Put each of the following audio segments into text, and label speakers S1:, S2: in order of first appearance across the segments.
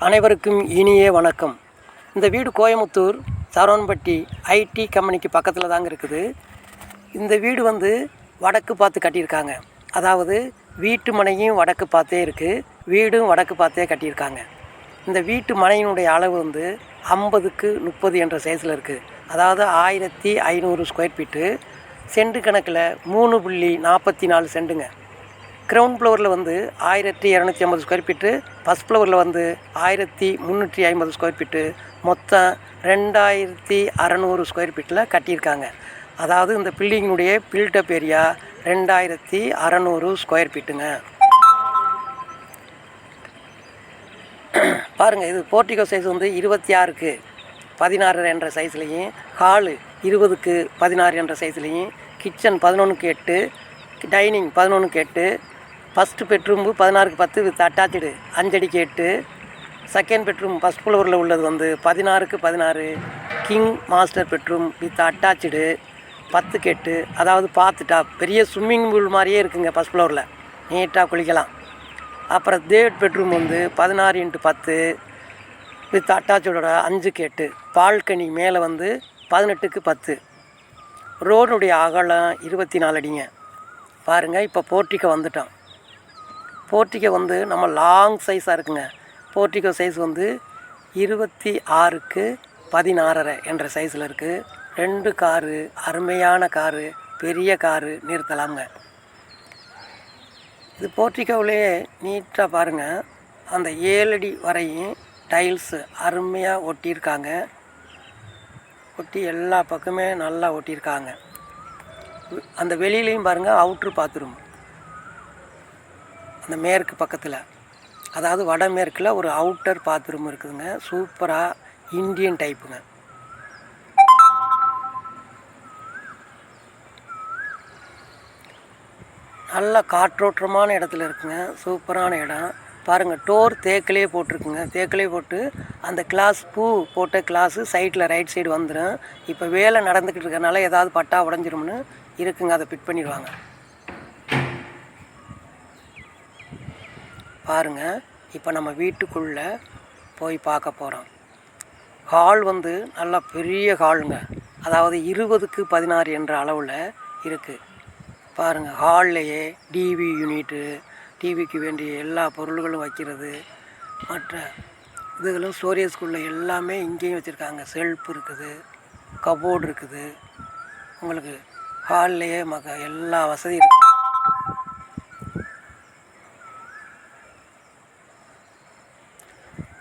S1: அனைவருக்கும் இனிய வணக்கம். இந்த வீடு கோயமுத்தூர் சரவணம்பட்டி ஐடி கம்பெனிக்கு பக்கத்தில் தாங்க இருக்குது. இந்த வீடு வடக்கு பார்த்து கட்டியிருக்காங்க. அதாவது வீட்டு மனையும் வடக்கு பார்த்தே இருக்குது, வீடும் வடக்கு பார்த்தே கட்டியிருக்காங்க. இந்த வீட்டு மனையினுடைய அளவு 50க்கு 30 என்ற சைஸில் இருக்குது. அதாவது 1500 ஸ்கொயர் ஃபீட்டு. சென்ட் கணக்கில் 3.44 சென்ட்டுங்க. கிரவுண்ட் ஃப்ளோரில் 1250 ஸ்கொயர் ஃபீட்டு, ஃபஸ்ட் ஃப்ளோரில் 1350 ஸ்கொயர் ஃபீட்டு, மொத்தம் 2600 ஸ்கொயர் ஃபீட்டில் கட்டியிருக்காங்க. அதாவது இந்த பில்டிங்கினுடைய பில்டப் ஏரியா 2600 ஸ்கொயர் ஃபீட்டுங்க. பாருங்கள், இது போர்ட்டிகோ சைஸ் 26க்கு 16 என்ற சைஸ்லேயும், ஹாலு 20க்கு 16 என்ற சைஸ்லேயும், கிச்சன் 11க்கு 8, டைனிங் 11க்கு 8, ஃபஸ்ட்டு பெட்ரூம் 16க்கு 10 வித் அட்டாச்சு 5 அடிக்கு 8, செகண்ட் பெட்ரூம் ஃபஸ்ட் ஃப்ளோரில் உள்ளது 16க்கு 16, king master bedroom with attach 10க்கு 8. அதாவது பார்த்துட்டா பெரிய ஸ்விம்மிங் பூல் மாதிரியே இருக்குங்க. ஃபஸ்ட் ஃப்ளோரில் நீட்டாக குளிக்கலாம். அப்புறம் தேர்ட் பெட்ரூம் 16x10 வித் அட்டாச்சோட 5க்கு 8, பால்கனி மேலே 18க்கு 10. ரோடுடைய அகலம் 24 அடிங்க. பாருங்கள், இப்போ போர்ட்டிகோ வந்துட்டோம். போர்ட்டிகோ நம்ம லாங் சைஸாக இருக்குங்க. போர்ட்டிகோ சைஸ் 26க்கு 16 என்ற சைஸில் இருக்குது. 2 காரு, அருமையான காரு, பெரிய காரு நிறுத்தலாங்க. இது போர்ட்டிகோவிலேயே நீட்டாக பாருங்கள், அந்த 7 அடி வரையும் டைல்ஸு அருமையாக ஒட்டியிருக்காங்க. ஒட்டி எல்லா பக்கமே நல்லா ஒட்டியிருக்காங்க. அந்த வெளியிலையும் பாருங்கள், அவுட்ரு பாத்ரூம் அந்த மேற்கு பக்கத்தில், அதாவது வடமேற்கில் ஒரு அவுட்டர் பாத்ரூம் இருக்குதுங்க. சூப்பராக இந்தியன் டைப்புங்க. நல்ல காற்றோட்டமான இடத்துல இருக்குங்க. சூப்பரான இடம் பாருங்கள். டோர் தேக்கிலே போட்டிருக்குங்க. தேக்கிலே போட்டு அந்த கிளாஸ் பூ போட்ட கிளாஸு சைடில் ரைட் சைடு வந்துடும். இப்போ வேலை நடந்துக்கிட்டு இருக்கிறனால ஏதாவது பட்டா உடஞ்சிரும்னு இருக்குங்க, அதை ஃபிட் பண்ணிடுவாங்க. பாருங்கள், இப்போ நம்ம வீட்டுக்குள்ளே போய் பார்க்க போகிறோம். ஹால் நல்லா பெரிய ஹாலுங்க. அதாவது 20க்கு 16 என்ற அளவில் இருக்குது. பாருங்கள், ஹால்லையே டிவி யூனிட்டு, டிவிக்கு வேண்டிய எல்லா பொருள்களும் வைக்கிறது, மற்ற இதுகளும் ஸ்டோரேஜ்குள்ளே எல்லாமே இங்கேயும் வச்சுருக்காங்க. செல்ஃப் இருக்குது, கபோர்டு இருக்குது. உங்களுக்கு ஹால்லையே எல்லா வசதியும் இருக்குது.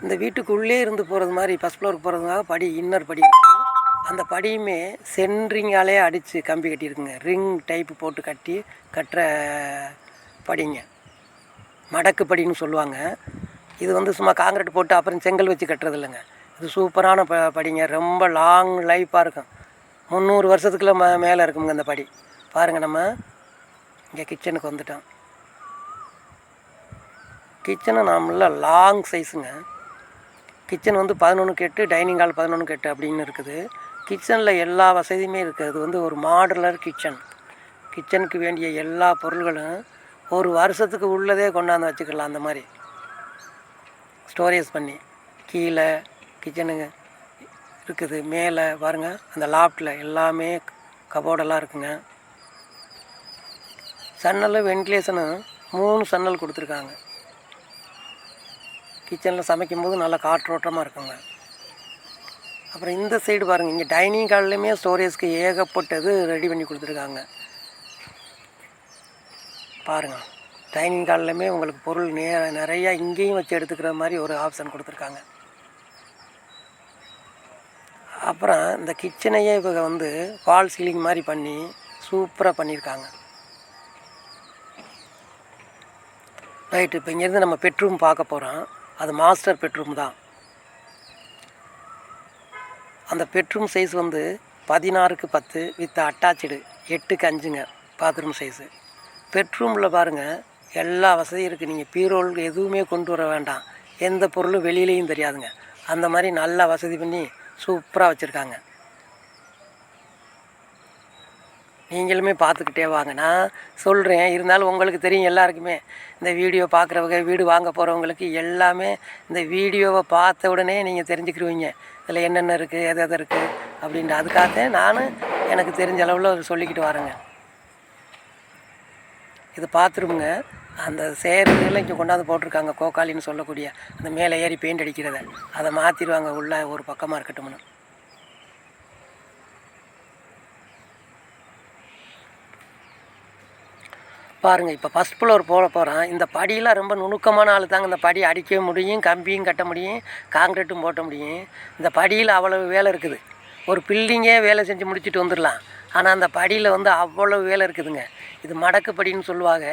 S1: இந்த வீட்டுக்குள்ளே இருந்து போகிறது மாதிரி ஃபஸ்ட் ஃப்ளோருக்கு போகிறதுக்காக படி, இன்னர் படி இருக்குது. அந்த படியுமே சென்ட்ரிங்காலே அடித்து கம்பி கட்டியிருக்குங்க. ரிங் டைப்பு போட்டு கட்டுற படிங்க, மடக்கு படின்னு சொல்லுவாங்க. இது சும்மா காங்கிரீட் போட்டு அப்புறம் செங்கல் வச்சு கட்டுறது இல்லைங்க. இது சூப்பரான படிங்க. ரொம்ப லாங் லைஃப்பாக இருக்கும். 300 வருஷத்துக்குள்ள மேலே இருக்குங்க அந்த படி. பாருங்கள், நம்ம இங்கே கிச்சனுக்கு வந்துட்டோம். கிச்சனு நம்மள லாங் சைஸுங்க. கிச்சன் 11க்கு 8, டைனிங் ஹால் 11க்கு 8 அப்படின்னு இருக்குது. கிச்சனில் எல்லா வசதியுமே இருக்குது. அது ஒரு மாடுலர் கிச்சன். கிச்சனுக்கு வேண்டிய எல்லா பொருள்களும் ஒரு வருஷத்துக்கு உள்ளதே கொண்டாந்து வச்சுக்கலாம். அந்த மாதிரி ஸ்டோரேஜ் பண்ணி கீழே கிச்சனுங்க இருக்குது. மேலே பாருங்கள், அந்த லாஃப்டில் எல்லாமே கபோர்டெல்லாம் இருக்குங்க. சன்னல் வென்டிலேஷனும் 3 சன்னல் கொடுத்துருக்காங்க. கிச்சனில் சமைக்கும்போது நல்லா காற்றோட்டமாக இருக்குங்க. அப்புறம் இந்த சைடு பாருங்கள், இங்கே டைனிங் ஹால்லையுமே ஸ்டோரேஜ்க்கு ஏகப்பட்டது ரெடி பண்ணி கொடுத்துருக்காங்க. பாருங்கள், டைனிங் ஹால்லையுமே உங்களுக்கு பொருள் நிறையா இங்கேயும் வச்சு எடுத்துக்கிற மாதிரி ஒரு ஆப்ஷன் கொடுத்துருக்காங்க. அப்புறம் இந்த கிச்சனையே இப்போ ஃபால் சீலிங் மாதிரி பண்ணி சூப்பராக பண்ணியிருக்காங்க. ரைட்டு, இப்போ இங்கேருந்து நம்ம பெட்ரூம் பார்க்க போகிறோம். அது மாஸ்டர் பெட்ரூம் தான். அந்த பெட்ரூம் சைஸ் 16க்கு 10 வித் அட்டாச்சு 8க்கு 5ங்க பாத்ரூம் சைஸு. பெட்ரூமில் பாருங்கள், எல்லா வசதியும் இருக்குது. நீங்கள் பீரோல் எதுவுமே கொண்டு வர வேண்டாம். எந்த பொருளும் வெளியிலையும் தெரியாதுங்க. அந்த மாதிரி நல்லா வசதி பண்ணி சூப்பராக வச்சுருக்காங்க. நீங்களுமே பார்த்துக்கிட்டே வாங்க. நான் சொல்கிறேன், இருந்தாலும் உங்களுக்கு தெரியும் எல்லாருக்குமே. இந்த வீடியோ பார்க்குறவங்க, வீடு வாங்க போகிறவங்களுக்கு எல்லாமே இந்த வீடியோவை பார்த்த உடனே நீங்கள் தெரிஞ்சுக்கிருவீங்க இதில் என்னென்ன இருக்குது, எது எது இருக்குது அப்படின்ட்டு. அதுக்காகத்தான் நானும் எனக்கு தெரிஞ்ச அளவில் சொல்லிக்கிட்டு வரேங்க. இது பார்த்துருமுங்க. அந்த சேருலாம் இங்கே கொண்டாந்து போட்டிருக்காங்க, கோக்காலின்னு சொல்லக்கூடிய அந்த மேலே ஏறி பெயிண்ட் அடிக்கிறத. அதை மாற்றிடுவாங்க உள்ளே ஒரு பக்கமாக இருக்கட்டும்னு. பாருங்கள், இப்போ ஃபஸ்ட் ஃப்ளோர் போட போகிறோம். இந்த படியெலாம் ரொம்ப நுணுக்கமான ஆள் தாங்க இந்த படி அடிக்க முடியும், கம்பியும் கட்ட முடியும், காங்கிரீட்டும் போட்ட முடியும். இந்த படியில் அவ்வளவு வேலை இருக்குது. ஒரு பில்டிங்கே வேலை செஞ்சு முடிச்சுட்டு வந்துடலாம். ஆனால் அந்த படியில் வந்து அவ்வளவு வேலை இருக்குதுங்க. இது மடக்கு படின்னு சொல்லுவாங்க.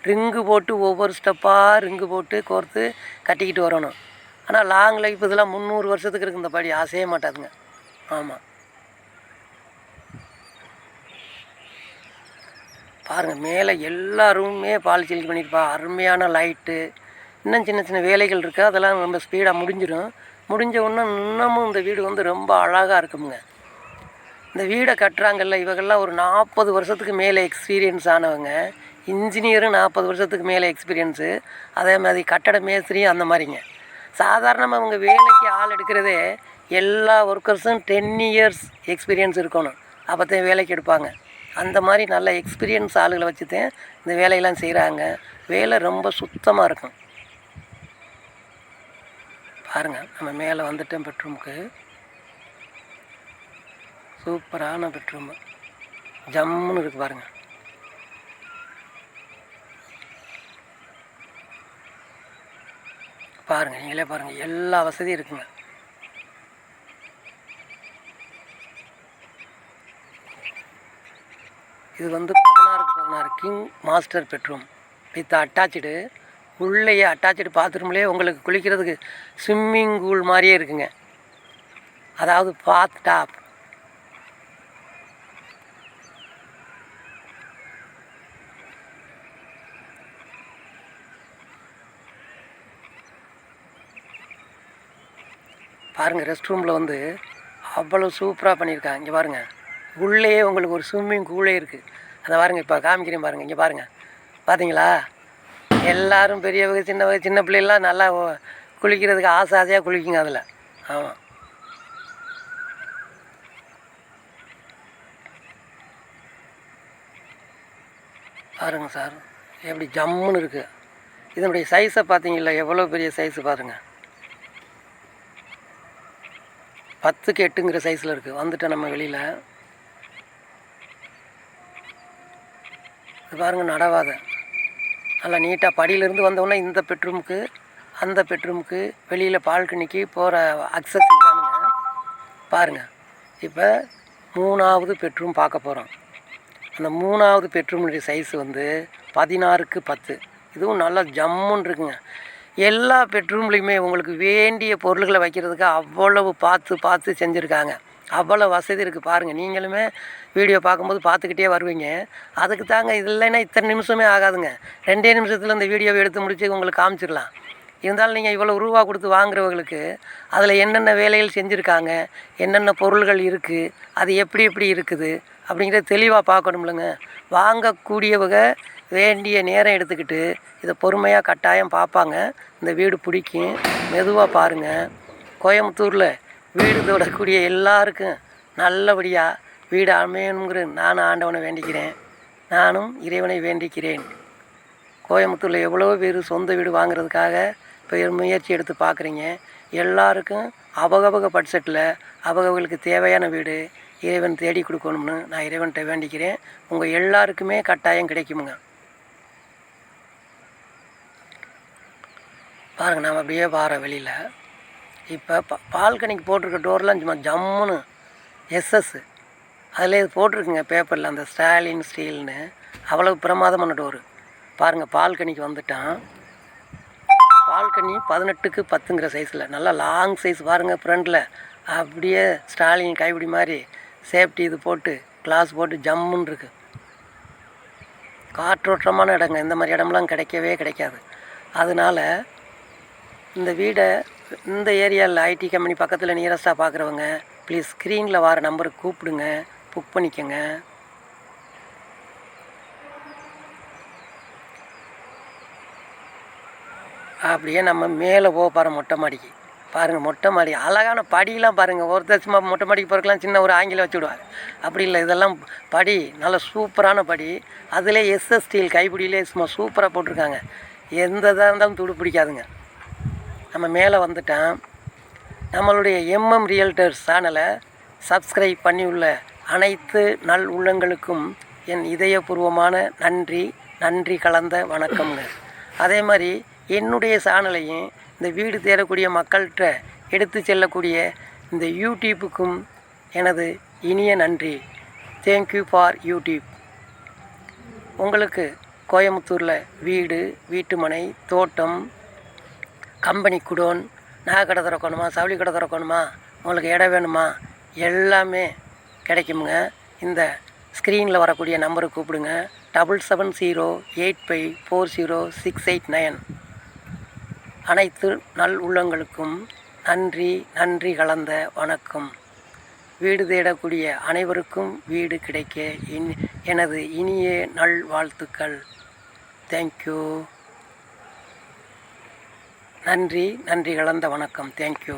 S1: ரிங்கு போட்டு ஒவ்வொரு ஸ்டெப்பாக ரிங்கு போட்டு கோர்த்து கட்டிக்கிட்டு வரணும். ஆனால் லாங் லைஃப் இதெல்லாம் 300 வருஷத்துக்கு இருக்குது இந்த படி, ஆசையே மாட்டாதுங்க. ஆமாம், பாருங்கள் மேலே எல்லா ரூமுமே பால் சீலிங் பண்ணியிருப்பா. அருமையான லைட்டு. இன்னும் சின்ன சின்ன வேலைகள் இருக்குது, அதெல்லாம் ரொம்ப ஸ்பீடாக முடிஞ்சிடும். முடிஞ்ச உடனே இன்னமும் இந்த வீடு வந்து ரொம்ப அழகாக இருக்குமுங்க. இந்த வீடை கட்டுறாங்கல்ல இவங்கெல்லாம் ஒரு 40 வருஷத்துக்கு மேலே எக்ஸ்பீரியன்ஸ் ஆனவங்க. இன்ஜினியரும் 40 வருஷத்துக்கு மேலே எக்ஸ்பீரியன்ஸு. அதே மாதிரி கட்டட மேஸ்திரியும் அந்த மாதிரிங்க. சாதாரணமாக அவங்க வேலைக்கு ஆள் எடுக்கிறதே எல்லா ஒர்க்கர்ஸும் 10 இயர்ஸ் எக்ஸ்பீரியன்ஸ் இருக்கணும், அப்போ தான் வேலைக்கு எடுப்பாங்க. அந்த மாதிரி நல்ல எக்ஸ்பீரியன்ஸ் ஆளுகளை வச்சு தான் இந்த வேலையெல்லாம் செய்கிறாங்க. வேலை ரொம்ப சுத்தமாக இருக்கும். பாருங்கள், நம்ம மேலே வந்துட்டோம் பெட்ரூமுக்கு. சூப்பரான பெட்ரூமு, ஜம்முன்னு இருக்குது பாருங்கள். பாருங்கள், நீங்களே பாருங்கள், எல்லா வசதியும் இருக்குங்க. இது வந்து 16க்கு 16 king master bedroom with attach. உள்ளேயே அட்டாச்சு பாத்ரூம்லேயே உங்களுக்கு குளிக்கிறதுக்கு ஸ்விம்மிங் பூல் மாதிரியே இருக்குங்க. அதாவது பாத் டாப். பாருங்கள், ரெஸ்ட் ரூமில் வந்து அவ்வளோ சூப்பராக பண்ணியிருக்காங்க. இங்கே பாருங்கள், உள்ளே உங்களுக்கு ஒரு ஸ்விம்மிங் பூலே இருக்குது. அதை பாருங்கள், இப்போ காமிக்கிறேன் பாருங்கள். இங்கே பாருங்கள், பார்த்தீங்களா? எல்லோரும் பெரியவங்க சின்ன பிள்ளைலாம் நல்லா குளிக்கிறதுக்கு ஆசையாக குளிக்குங்க அதில். ஆமாம், பாருங்கள் சார், எப்படி ஜம்முன்னு இருக்குது. இதனுடைய சைஸை பார்த்தீங்களா? எவ்வளோ பெரிய சைஸு பாருங்கள். 10க்கு 8ங்கிற சைஸில் இருக்குது. வந்துட்டோம் நம்ம வெளியில். இது பாருங்கள், நடவாத நல்லா நீட்டாக படியிலேருந்து வந்தோடனே இந்த பெட்ரூமுக்கு அந்த பெட்ரூமுக்கு வெளியில் பால்கனிக்கு போகிற அக்சஸ் தானுங்க. பாருங்கள், இப்போ 3வது பெட்ரூம் பார்க்க போகிறோம். அந்த 3வது பெட்ரூமுடைய சைஸு வந்து 16க்கு 10. இதுவும் நல்லா ஜம்முன்னு இருக்குங்க. எல்லா பெட்ரூம்லேயுமே உங்களுக்கு வேண்டிய பொருள்களை வைக்கிறதுக்கு அவ்வளவு பார்த்து செஞ்சுருக்காங்க. அவ்வளோ வசதி இருக்குது. பாருங்கள், நீங்களுமே வீடியோ பார்க்கும்போது பார்த்துக்கிட்டே வருவீங்க. அதுக்கு தாங்க. இது இல்லைன்னா இத்தனை நிமிஷமே ஆகாதுங்க. 2 நிமிஷத்தில் இந்த வீடியோவை எடுத்து முடித்து உங்களுக்கு காமிச்சிடலாம். இருந்தாலும் நீங்கள் இவ்வளோ ரூபா கொடுத்து வாங்குறவங்களுக்கு அதில் என்னென்ன வேலைகள் செஞ்சுருக்காங்க, என்னென்ன பொருள்கள் இருக்குது, அது எப்படி இருக்குது அப்படிங்கிறத தெளிவாக பார்க்கணும்லங்க. வாங்கக்கூடியவங்க வேண்டிய நேரம் எடுத்துக்கிட்டு இதை பொறுமையாக கட்டாயம் பார்ப்பாங்க. இந்த வீடு பிடிக்கும். மெதுவாக பாருங்கள். கோயம்புத்தூரில் வீடு தொடக்கூடிய எல்லாருக்கும் நல்லபடியாக வீடு அமையணுங்கிற நானும் ஆண்டவனை வேண்டிக்கிறேன். நானும் இறைவனை வேண்டிக்கிறேன். கோயம்புத்தூரில் எவ்வளோ பேர் சொந்த வீடு வாங்குறதுக்காக முயற்சி எடுத்து பார்க்குறீங்க. எல்லாருக்கும் அவகவக பட்ஜெட்டில் அவங்களுக்கு தேவையான வீடு இறைவன் தேடி கொடுக்கணும்னு நான் இறைவன்கிட்ட வேண்டிக்கிறேன். உங்கள் எல்லாருக்குமே கட்டாயம் கிடைக்குமுங்க. பாருங்கள், நாம் அப்படியே வாரோம் வெளியில். இப்போ பால்கனிக்கு போட்டிருக்க டோர்லாம் சும்மா ஜம்முன்னு எஸ்எஸ் அதில் இது போட்டிருக்குங்க பேப்பரில், அந்த ஸ்டாலின் ஸ்டீல்னு. அவ்வளோ பிரமாதமான டோரு. பாருங்கள், பால்கனிக்கு வந்துட்டான். பால்கனி 18க்கு 10ங்கிற சைஸில் நல்லா லாங் சைஸ் பாருங்கள். ஃப்ரண்டில் அப்படியே ஸ்டாலின் கைப்பிடி மாதிரி சேஃப்டி இது போட்டு கிளாஸ் போட்டு ஜம்முன்னு இருக்குது. காற்றோட்டமான இடங்க. இந்த மாதிரி இடம்லாம் கிடைக்கவே கிடைக்காது. அதனால் இந்த வீடை இந்த ஏரியாவில் ஐடி கம்பெனி பக்கத்தில் நியரஸ்ட்டாக பார்க்குறவங்க ப்ளீஸ் ஸ்க்ரீனில் வர நம்பருக்கு கூப்பிடுங்க, புக் பண்ணிக்கோங்க. அப்படியே நம்ம மேலே போகிற மொட்டை மாடிக்கு பாருங்கள். மொட்டை மாடி அழகான படியெலாம் பாருங்கள். ஒருத்தர் சும்மா மொட்டை மாடிக்கு போகிறதுலாம் சின்ன ஒரு ஆங்கிலம் வச்சு விடுவார். அப்படி இல்லை, இதெல்லாம் படி நல்ல சூப்பரான படி. அதில் எஸ்எஸ் ஸ்டீல் கைப்பிடியிலே சும்மா சூப்பராக போட்டிருக்காங்க. எந்த இதாக இருந்தாலும் துடு பிடிக்காதுங்க. நம்ம மேலே வந்துட்டோம். நம்மளுடைய எம்எம் ரியல்டர்ஸ் சேனலை சப்ஸ்கிரைப் பண்ணியுள்ள அனைத்து நல் உள்ளங்களுக்கும் என் இதயபூர்வமான நன்றி கலந்த வணக்கம்ங்க. அதே மாதிரி என்னுடைய சேனலையும் இந்த வீடு தேடக்கூடிய மக்கள்கிட்ட எடுத்து செல்லக்கூடிய இந்த யூடியூப்புக்கும் எனது இனிய நன்றி. Thank you for YouTube. உங்களுக்கு கோயம்புத்தூரில் வீடு, வீட்டுமனை, தோட்டம், கம்பெனி குடோன், நகை கடை திறக்கணுமா, சவுளி கடை திறக்கணுமா, உங்களுக்கு இடம் வேணுமா, எல்லாமே கிடைக்குமுங்க. இந்த ஸ்க்ரீனில் வரக்கூடிய நம்பருக்கு கூப்பிடுங்க. 7708540689. அனைத்து நல் உள்ளங்களுக்கும் நன்றி கலந்த வணக்கம். வீடு தேடக்கூடிய அனைவருக்கும் வீடு கிடைக்க எனது இனிய நல் வாழ்த்துக்கள். தேங்க்யூ. நன்றி கலந்த வணக்கம். தேங்க்யூ.